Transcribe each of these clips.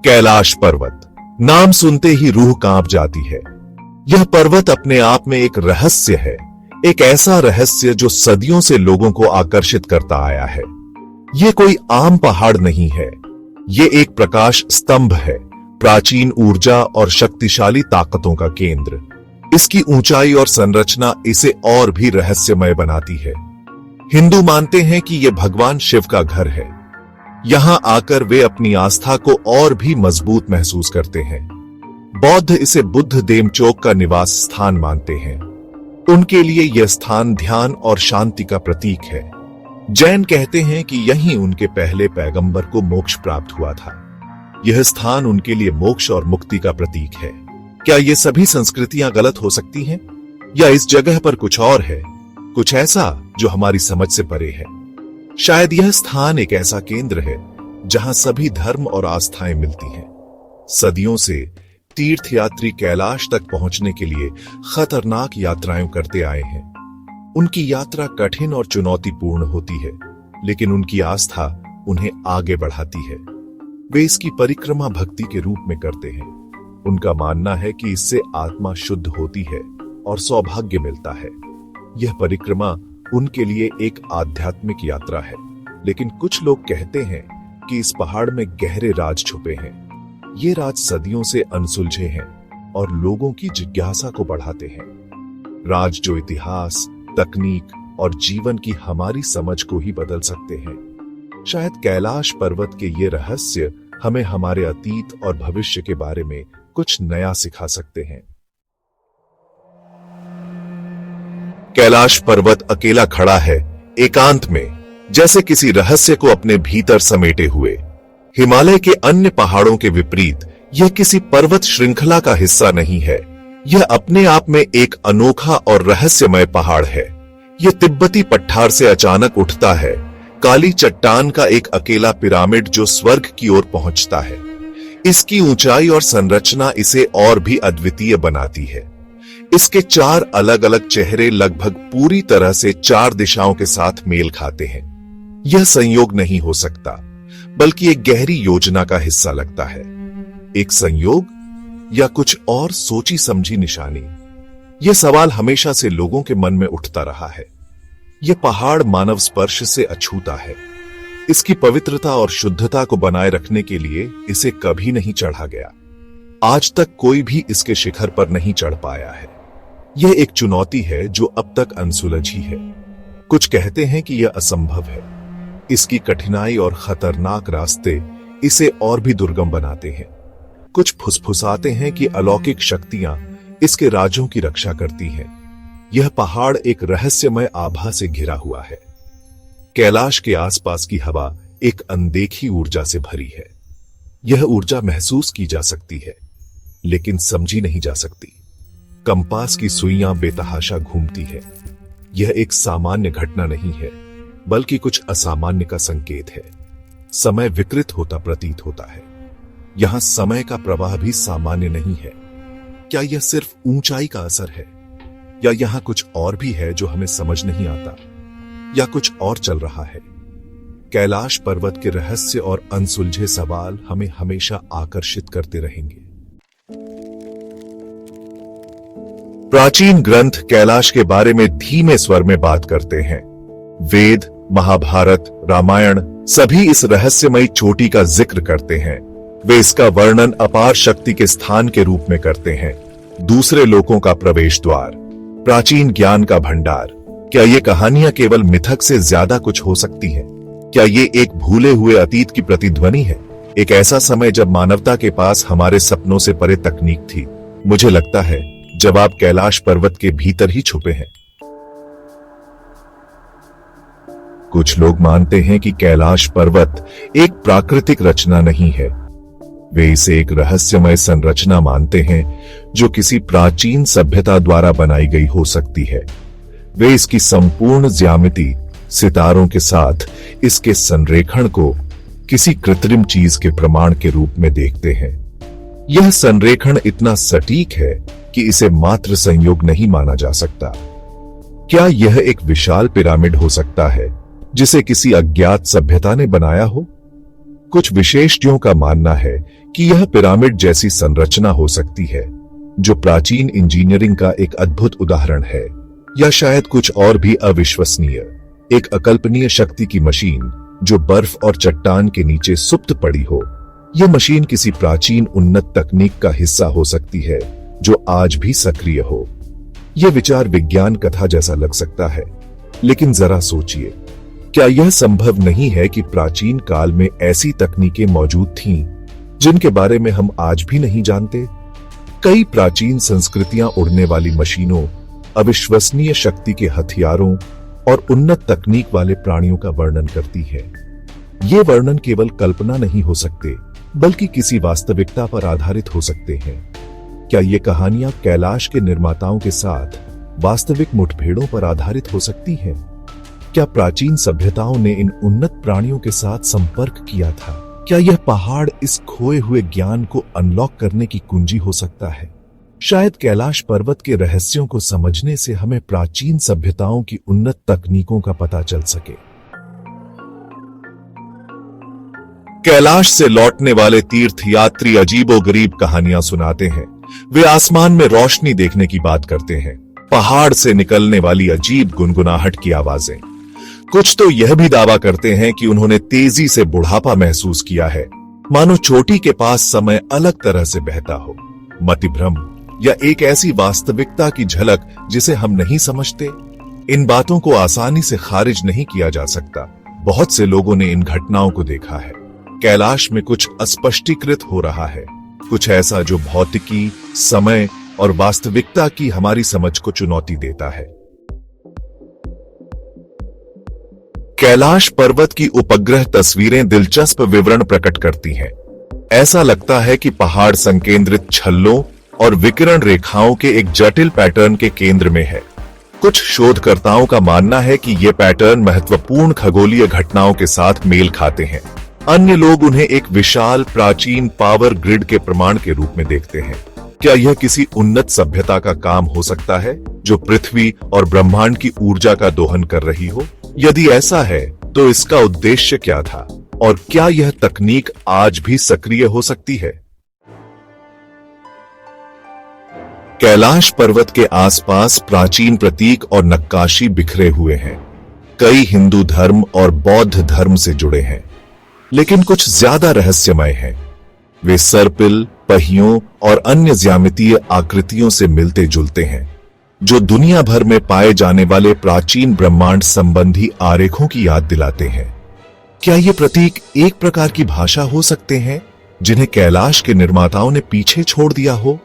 कैलाश पर्वत नाम सुनते ही रूह कांप जाती है। यह पर्वत अपने आप में एक रहस्य है, एक ऐसा रहस्य जो सदियों से लोगों को आकर्षित करता आया है। यह कोई आम पहाड़ नहीं है, यह एक प्रकाश स्तंभ है, प्राचीन ऊर्जा और शक्तिशाली ताकतों का केंद्र। इसकी ऊंचाई और संरचना इसे और भी रहस्यमय बनाती है। हिंदू मानते हैं कि यह भगवान शिव का घर है। यहां आकर वे अपनी आस्था को और भी मजबूत महसूस करते हैं। बौद्ध इसे बुद्ध देमचोक का निवास स्थान मानते हैं। उनके लिए यह स्थान ध्यान और शांति का प्रतीक है। जैन कहते हैं कि यहीं उनके पहले पैगंबर को मोक्ष प्राप्त हुआ था। यह स्थान उनके लिए मोक्ष और मुक्ति का प्रतीक है। क्या ये सभी संस्कृतियां गलत हो सकती हैं? या इस जगह पर कुछ और है, कुछ ऐसा जो हमारी समझ से परे है? शायद यह स्थान एक ऐसा केंद्र है जहां सभी धर्म और आस्थाएं मिलती हैं। सदियों से तीर्थयात्री कैलाश तक पहुंचने के लिए खतरनाक यात्राएं करते आए हैं। उनकी यात्रा कठिन और चुनौतीपूर्ण होती है, लेकिन उनकी आस्था उन्हें आगे बढ़ाती है। वे इसकी परिक्रमा भक्ति के रूप में करते हैं। उनका मानना है कि इससे आत्मा शुद्ध होती है और सौभाग्य मिलता है। यह परिक्रमा उनके लिए एक आध्यात्मिक यात्रा है, लेकिन कुछ लोग कहते हैं कि इस पहाड़ में गहरे राज छुपे हैं। ये राज सदियों से अनसुलझे हैं और लोगों की जिज्ञासा को बढ़ाते हैं। राज जो इतिहास, तकनीक और जीवन की हमारी समझ को ही बदल सकते हैं। शायद कैलाश पर्वत के ये रहस्य हमें हमारे अतीत और भविष्य के बारे में कुछ नया सिखा सकते हैं। कैलाश पर्वत अकेला खड़ा है, एकांत में, जैसे किसी रहस्य को अपने भीतर समेटे हुए। हिमालय के अन्य पहाड़ों के विपरीत यह किसी पर्वत श्रृंखला का हिस्सा नहीं है। यह अपने आप में एक अनोखा और रहस्यमय पहाड़ है। यह तिब्बती पठार से अचानक उठता है, काली चट्टान का एक अकेला पिरामिड जो स्वर्ग की ओर पहुंचता है। इसकी ऊंचाई और संरचना इसे और भी अद्वितीय बनाती है। इसके चार अलग अलग चेहरे लगभग पूरी तरह से चार दिशाओं के साथ मेल खाते हैं। यह संयोग नहीं हो सकता, बल्कि एक गहरी योजना का हिस्सा लगता है। एक संयोग या कुछ और सोची समझी निशानी? यह सवाल हमेशा से लोगों के मन में उठता रहा है। यह पहाड़ मानव स्पर्श से अछूता है। इसकी पवित्रता और शुद्धता को बनाए रखने के लिए इसे कभी नहीं चढ़ा गया। आज तक कोई भी इसके शिखर पर नहीं चढ़ पाया है। यह एक चुनौती है जो अब तक अनसुलझी है। कुछ कहते हैं कि यह असंभव है। इसकी कठिनाई और खतरनाक रास्ते इसे और भी दुर्गम बनाते हैं। कुछ फुसफुसाते हैं कि अलौकिक शक्तियां इसके राजों की रक्षा करती हैं। यह पहाड़ एक रहस्यमय आभा से घिरा हुआ है। कैलाश के आसपास की हवा एक अनदेखी ऊर्जा से भरी है। यह ऊर्जा महसूस की जा सकती है, लेकिन समझी नहीं जा सकती। कंपास की सुइयां बेतहाशा घूमती है। यह एक सामान्य घटना नहीं है, बल्कि कुछ असामान्य का संकेत है। समय विकृत होता प्रतीत होता है। यहां समय का प्रवाह भी सामान्य नहीं है। क्या यह सिर्फ ऊंचाई का असर है, या यहां कुछ और भी है जो हमें समझ नहीं आता, या कुछ और चल रहा है? कैलाश पर्वत के रहस्य और अनसुलझे सवाल हमें हमेशा आकर्षित करते रहेंगे। प्राचीन ग्रंथ कैलाश के बारे में धीमे स्वर में बात करते हैं। वेद, महाभारत, रामायण सभी इस रहस्यमयी चोटी का जिक्र करते हैं। वे इसका वर्णन अपार शक्ति के स्थान के रूप में करते हैं, दूसरे लोकों का प्रवेश द्वार, प्राचीन ज्ञान का भंडार। क्या ये कहानियां केवल मिथक से ज्यादा कुछ हो सकती हैं? क्या ये एक भूले हुए अतीत की प्रतिध्वनि है? एक ऐसा समय जब मानवता के पास हमारे सपनों से परे तकनीक थी। मुझे लगता है जवाब कैलाश पर्वत के भीतर ही छुपे हैं। कुछ लोग मानते हैं कि कैलाश पर्वत एक प्राकृतिक रचना नहीं है। वे इसे एक रहस्यमय संरचना मानते हैं जो किसी प्राचीन सभ्यता द्वारा बनाई गई हो सकती है। वे इसकी संपूर्ण ज्यामिति, सितारों के साथ इसके संरेखण को किसी कृत्रिम चीज के प्रमाण के रूप में देखते हैं। यह संरेखण इतना सटीक है कि इसे मात्र संयोग नहीं माना जा सकता। क्या यह एक विशाल पिरामिड हो सकता है जिसे किसी अज्ञात सभ्यता ने बनाया हो? कुछ विशेषज्ञों का मानना है कि यह पिरामिड जैसी संरचना हो सकती है, जो प्राचीन इंजीनियरिंग का एक अद्भुत उदाहरण है, या शायद कुछ और भी अविश्वसनीय, एक अकल्पनीय शक्ति की मशीन जो बर्फ और चट्टान के नीचे सुप्त पड़ी हो। यह मशीन किसी प्राचीन उन्नत तकनीक का हिस्सा हो सकती है जो आज भी सक्रिय हो। यह विचार विज्ञान कथा जैसा लग सकता है, लेकिन जरा सोचिए, क्या यह संभव नहीं है कि प्राचीन काल में ऐसी तकनीकें मौजूद थीं जिनके बारे में हम आज भी नहीं जानते? कई प्राचीन संस्कृतियां उड़ने वाली मशीनों, अविश्वसनीय शक्ति के हथियारों और उन्नत तकनीक वाले प्राणियों का वर्णन करती है। ये वर्णन केवल कल्पना नहीं हो सकते, बल्कि किसी वास्तविकता पर आधारित हो सकते हैं। क्या ये कहानियां कैलाश के निर्माताओं के साथ वास्तविक मुठभेड़ों पर आधारित हो सकती हैं? क्या प्राचीन सभ्यताओं ने इन उन्नत प्राणियों के साथ संपर्क किया था? क्या यह पहाड़ इस खोए हुए ज्ञान को अनलॉक करने की कुंजी हो सकता है? शायद कैलाश पर्वत के रहस्यों को समझने से हमें प्राचीन सभ्यताओं की उन्नत तकनीकों का पता चल सके। कैलाश से लौटने वाले तीर्थयात्री अजीबोगरीब कहानियां सुनाते हैं। वे आसमान में रोशनी देखने की बात करते हैं, पहाड़ से निकलने वाली अजीब गुनगुनाहट की आवाजें। कुछ तो यह भी दावा करते हैं कि उन्होंने तेजी से बुढ़ापा महसूस किया है, मानो चोटी के पास समय अलग तरह से बहता हो। मतिभ्रम या एक ऐसी वास्तविकता की झलक जिसे हम नहीं समझते? इन बातों को आसानी से खारिज नहीं किया जा सकता। बहुत से लोगों ने इन घटनाओं को देखा है। कैलाश में कुछ अस्पष्टीकृत हो रहा है, कुछ ऐसा जो भौतिकी, समय और वास्तविकता की हमारी समझ को चुनौती देता है। कैलाश पर्वत की उपग्रह तस्वीरें दिलचस्प विवरण प्रकट करती हैं। ऐसा लगता है कि पहाड़ संकेंद्रित छल्लों और विकिरण रेखाओं के एक जटिल पैटर्न के केंद्र में है। कुछ शोधकर्ताओं का मानना है कि ये पैटर्न महत्वपूर्ण खगोलीय घटनाओं के साथ मेल खाते हैं। अन्य लोग उन्हें एक विशाल प्राचीन पावर ग्रिड के प्रमाण के रूप में देखते हैं। क्या यह किसी उन्नत सभ्यता का काम हो सकता है जो पृथ्वी और ब्रह्मांड की ऊर्जा का दोहन कर रही हो? यदि ऐसा है तो इसका उद्देश्य क्या था, और क्या यह तकनीक आज भी सक्रिय हो सकती है? कैलाश पर्वत के आसपास प्राचीन प्रतीक और नक्काशी बिखरे हुए हैं। कई हिंदू धर्म और बौद्ध धर्म से जुड़े हैं, लेकिन कुछ ज्यादा रहस्यमय हैं। वे सर्पिल, पहियों और अन्य ज्यामितीय आकृतियों से मिलते जुलते हैं, जो दुनिया भर में पाए जाने वाले प्राचीन ब्रह्मांड संबंधी आरेखों की याद दिलाते हैं। क्या ये प्रतीक एक प्रकार की भाषा हो सकते हैं जिन्हें कैलाश के निर्माताओं ने पीछे छोड़ दिया हो?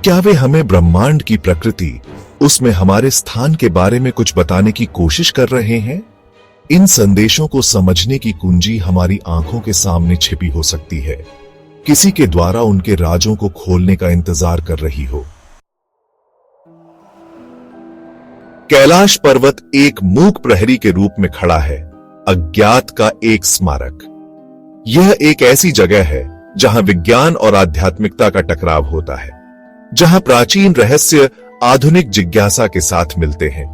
क्या वे हमें ब्रह्मांड की प्रकृति, उसमें हमारे स्थान के बारे में कुछ बताने की कोशिश कर रहे हैं? इन संदेशों को समझने की कुंजी हमारी आंखों के सामने छिपी हो सकती है, किसी के द्वारा उनके राजों को खोलने का इंतजार कर रही हो। कैलाश पर्वत एक मूक प्रहरी के रूप में खड़ा है, अज्ञात का एक स्मारक। यह एक ऐसी जगह है जहां विज्ञान और आध्यात्मिकता का टकराव होता है, जहां प्राचीन रहस्य आधुनिक जिज्ञासा के साथ मिलते हैं।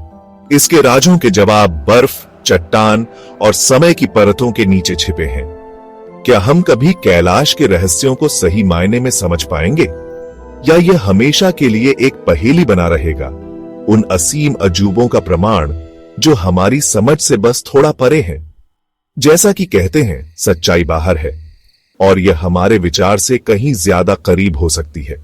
इसके राजों के जवाब बर्फ, चट्टान और समय की परतों के नीचे छिपे हैं। क्या हम कभी कैलाश के रहस्यों को सही मायने में समझ पाएंगे, या यह हमेशा के लिए एक पहेली बना रहेगा, उन असीम अजूबों का प्रमाण जो हमारी समझ से बस थोड़ा परे हैं? जैसा कि कहते हैं, सच्चाई बाहर है और यह हमारे विचार से कहीं ज्यादा करीब हो सकती है।